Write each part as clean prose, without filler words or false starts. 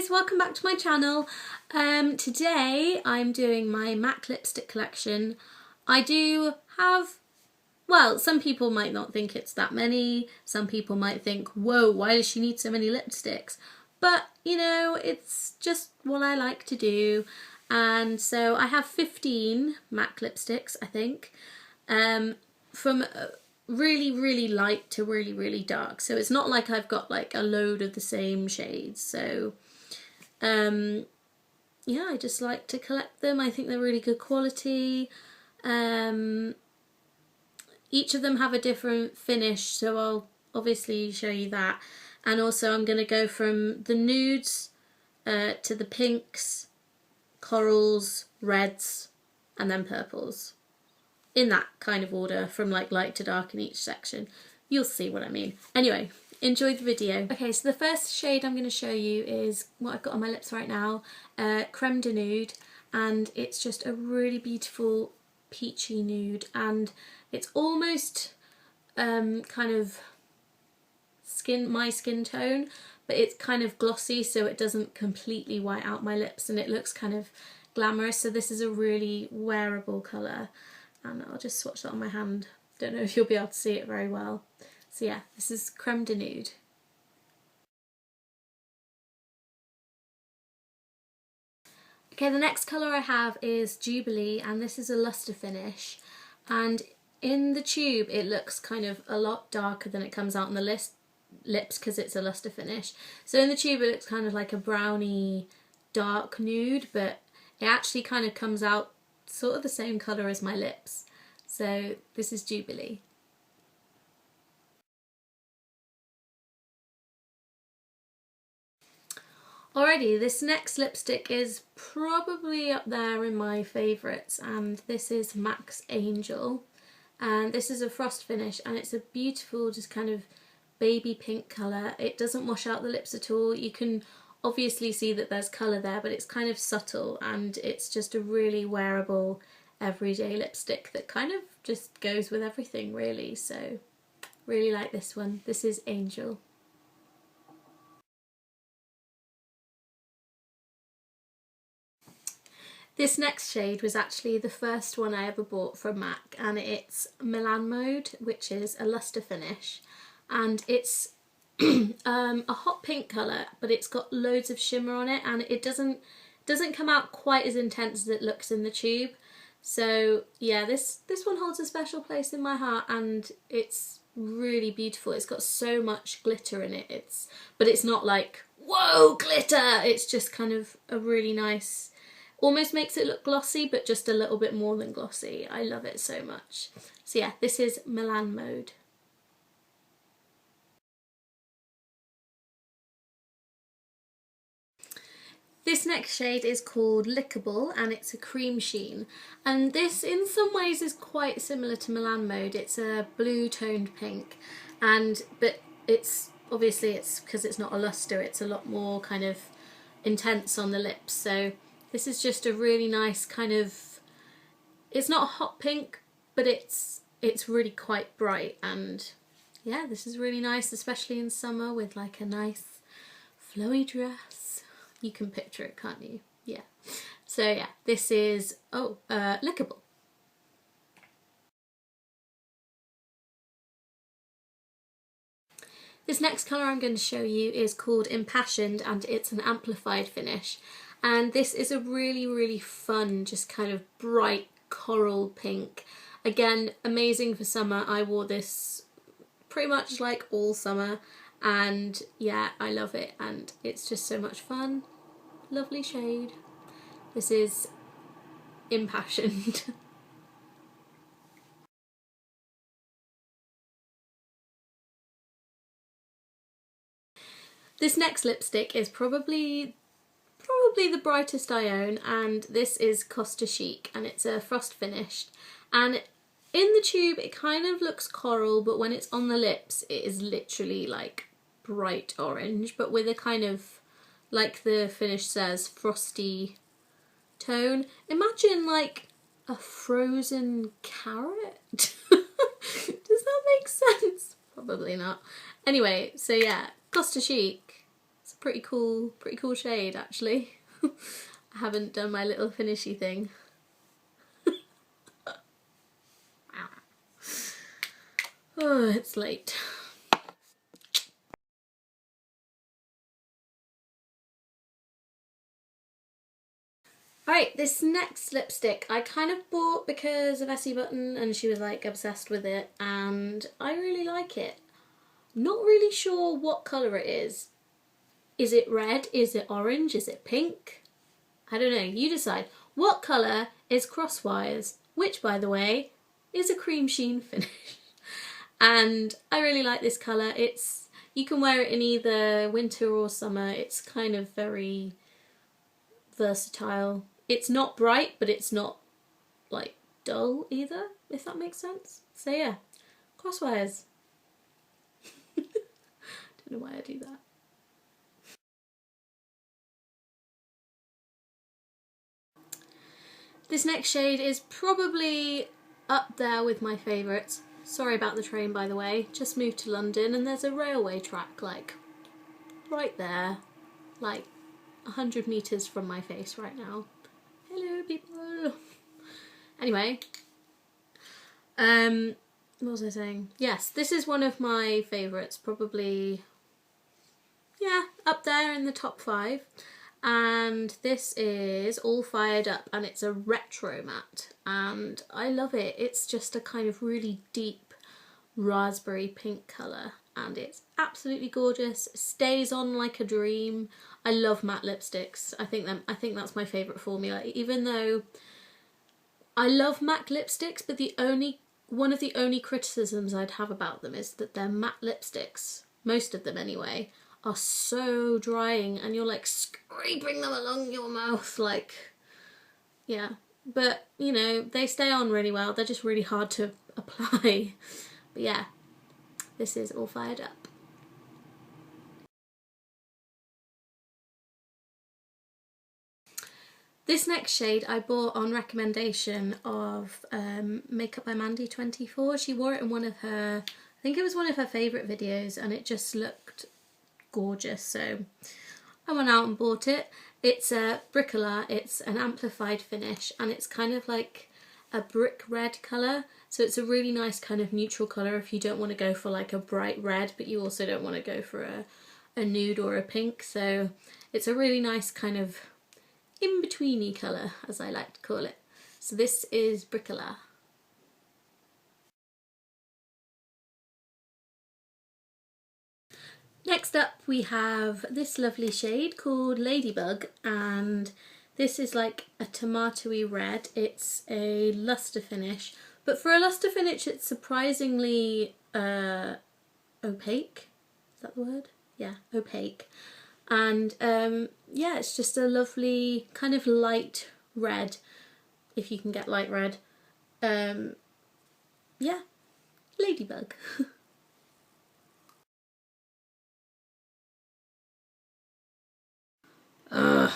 guys, welcome back to my channel. Today I'm doing my MAC lipstick collection. I do have, well, some people might not think it's that many, some people might think, whoa, why does she need so many lipsticks? But, you know, it's just what I like to do. And so I have 15 MAC lipsticks, I think, from really light to really dark. So it's not like I've got like a load of the same shades. So yeah, I just like to collect them. I think they're really good quality. Each of them have a different finish, so I'll obviously show you that. And also I'm going to go from the nudes to the pinks, corals, reds, and then purples. In that kind of order, from like light to dark in each section. You'll see what I mean. Anyway, enjoy the video. Okay, so the first shade I'm going to show you is what I've got on my lips right now, Creme De Nude, and it's just a really beautiful peachy nude, and it's almost kind of my skin tone, but it's kind of glossy, so it doesn't completely white out my lips, and it looks kind of glamorous. So this is a really wearable colour. And I'll just swatch that on my hand. Don't know if you'll be able to see it very well. So yeah, this is Creme De Nude. Okay, the next colour I have is Jubilee, and this is a lustre finish. And in the tube it looks kind of a lot darker than it comes out on the lips because it's a lustre finish. So in the tube it looks kind of like a browny dark nude, but it actually kind of comes out sort of the same colour as my lips. So this is Jubilee. Alrighty, this next lipstick is probably up there in my favourites, and this is MAC's Angel, and this is a frost finish, and it's a beautiful just kind of baby pink colour. It doesn't wash out the lips at all. You can obviously see that there's colour there, but it's kind of subtle, and it's just a really wearable everyday lipstick that kind of just goes with everything really. So really like this one. This is Angel. This next shade was actually the first one I ever bought from MAC, and it's Milan Mode, which is a lustre finish, and it's a hot pink colour, but it's got loads of shimmer on it, and it doesn't come out quite as intense as it looks in the tube. So yeah, this one holds a special place in my heart, and it's really beautiful. It's got so much glitter in it. But it's not like, whoa, glitter! It's just kind of a really nice, almost makes it look glossy, but just a little bit more than glossy. I love it so much. So yeah, this is Milan Mode. This next shade is called Lickable, and it's a cream sheen, and this in some ways is quite similar to Milan Mode. It's a blue toned pink, but it's obviously, it's because it's not a lustre, it's a lot more kind of intense on the lips. So this is just a really nice kind of, it's not a hot pink, but it's really quite bright, and yeah, this is really nice, especially in summer with like a nice flowy dress. You can picture it, can't you? Yeah. So yeah, this is, Lickable. This next colour I'm going to show you is called Impassioned, and it's an amplified finish. And this is a really fun, just kind of bright coral pink. Again, amazing for summer. I wore this pretty much like all summer, and yeah, I love it, and it's just so much fun. Lovely shade. This is Impassioned. This next lipstick is probably the brightest I own, and this is Costa Chic, and it's a frost finished, and in the tube it kind of looks coral, but when it's on the lips it is literally like bright orange, but with a kind of, like the finish says, frosty tone. Imagine like a frozen carrot. Does that make sense? Probably not. Anyway, so yeah, Costa Chic. It's a pretty cool shade actually. I haven't done my little finishy thing. Oh, it's late. Alright, this next lipstick I kind of bought because of Essie Button and she was like obsessed with it and I really like it. Not really sure what colour it is. Is it red? Is it orange? Is it pink? I don't know, you decide. What colour is Crosswires? Which, by the way, is a cream sheen finish. And I really like this colour. You can wear it in either winter or summer. It's kind of very versatile. It's not bright, but it's not like dull either, if that makes sense. So yeah, Crosswires. Don't know why I do that. This next shade is probably up there with my favourites. Sorry about the train, by the way. Just moved to London and there's a railway track like right there, like 100 metres from my face right now. Hello people. Anyway, what was I saying? Yes, this is one of my favourites, probably, yeah, up there in the top 5. And this is All Fired Up and it's a retro matte and I love it. It's just a kind of really deep raspberry pink colour and it's absolutely gorgeous. It stays on like a dream. I love matte lipsticks. I think that's my favourite formula, even though I love matte lipsticks, but one of the only criticisms I'd have about them is that they're matte lipsticks, most of them anyway, are so drying and you're like scraping them along your mouth, like, yeah. But, you know, they stay on really well. They're just really hard to apply. But yeah, this is All Fired Up. This next shade I bought on recommendation of Makeup by Mandy 24. She wore it in one of her, I think it was one of her favourite videos and it just looked gorgeous, so I went out and bought it. It's a Bric-O-La, it's an amplified finish and it's kind of like a brick red colour, so it's a really nice kind of neutral colour if you don't want to go for like a bright red but you also don't want to go for a nude or a pink, so it's a really nice kind of in-betweeny colour, as I like to call it. So this is Bric-O-La. Next up we have this lovely shade called Ladybug and this is like a tomatoey red. It's a lustre finish, but for a lustre finish it's surprisingly opaque. Is that the word? Yeah, opaque. And yeah, it's just a lovely kind of light red, if you can get light red. Yeah, Ladybug. Ugh.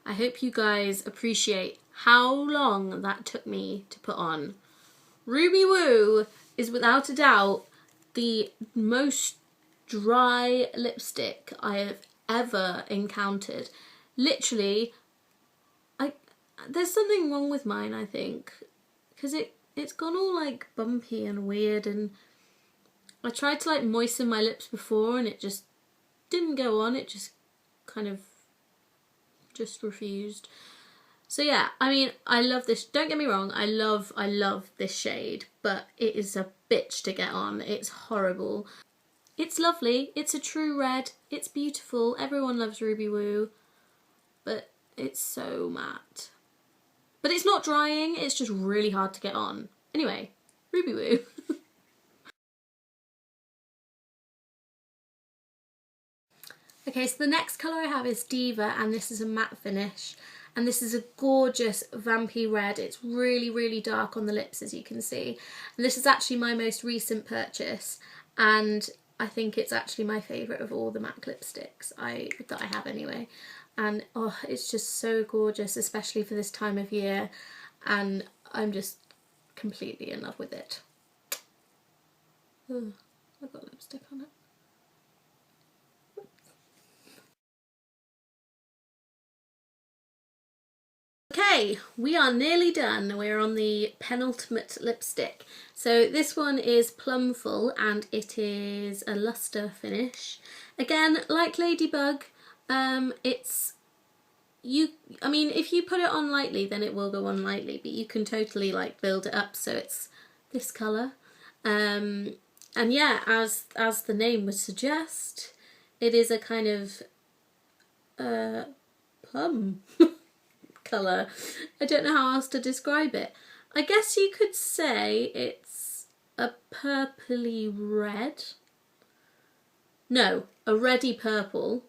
I hope you guys appreciate how long that took me to put on. Ruby Woo is without a doubt the most dry lipstick I have ever encountered. Literally, there's something wrong with mine, I think, because it's gone all like bumpy and weird, and I tried to like moisten my lips before and it just didn't go on. It just kind of just refused. So yeah, I mean, I love this. Don't get me wrong, I love this shade, but it is a bitch to get on. It's horrible. It's lovely. It's a true red. It's beautiful. Everyone loves Ruby Woo, but it's so matte. But it's not drying. It's just really hard to get on. Anyway, Ruby Woo. Okay, so the next colour I have is Diva, and this is a matte finish. And this is a gorgeous vampy red. It's really, really dark on the lips, as you can see. And this is actually my most recent purchase. And I think it's actually my favourite of all the MAC lipsticks that I have anyway. And oh, it's just so gorgeous, especially for this time of year. And I'm just completely in love with it. Oh, I've got lipstick on it. Okay, we are nearly done. We're on the penultimate lipstick. So this one is Plumful and it is a Lustre finish. Again, like Ladybug, it's I mean, if you put it on lightly, then it will go on lightly, but you can totally like build it up so it's this colour. And yeah, as the name would suggest, it is a kind of plum colour. I don't know how else to describe it. I guess you could say it's a purpley red. No, a reddy purple.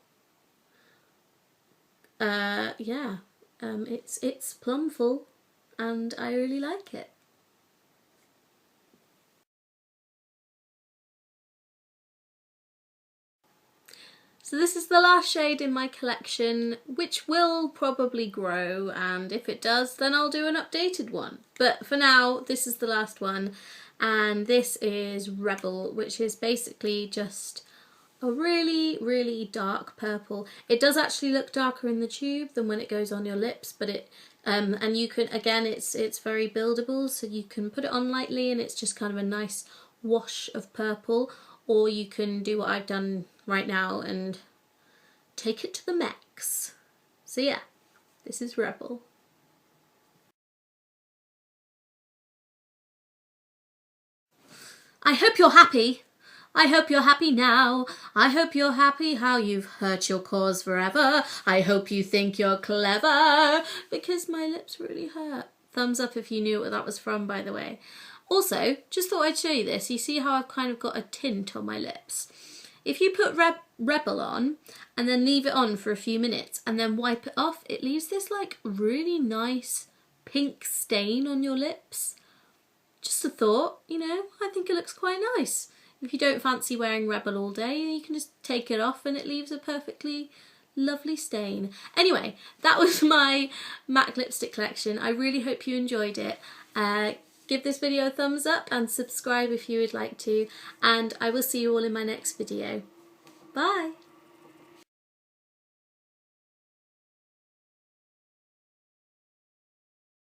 Yeah, it's Plumful and I really like it. So this is the last shade in my collection, which will probably grow, and if it does, then I'll do an updated one. But for now, this is the last one, and this is Rebel, which is basically just a really, really dark purple. It does actually look darker in the tube than when it goes on your lips, but it, and you can, again, it's very buildable, so you can put it on lightly and it's just kind of a nice wash of purple, or you can do what I've done right now and take it to the max. So yeah, this is Rebel. I hope you're happy. I hope you're happy now. I hope you're happy how you've hurt your cause forever. I hope you think you're clever, because my lips really hurt. Thumbs up if you knew what that was from, by the way. Also, just thought I'd show you this. You see how I've kind of got a tint on my lips? If you put Rebel on and then leave it on for a few minutes and then wipe it off, it leaves this like really nice pink stain on your lips. Just a thought, you know, I think it looks quite nice. If you don't fancy wearing Rebel all day, you can just take it off and it leaves a perfectly lovely stain. Anyway, that was my MAC lipstick collection. I really hope you enjoyed it. Give this video a thumbs up and subscribe if you would like to, and I will see you all in my next video. Bye!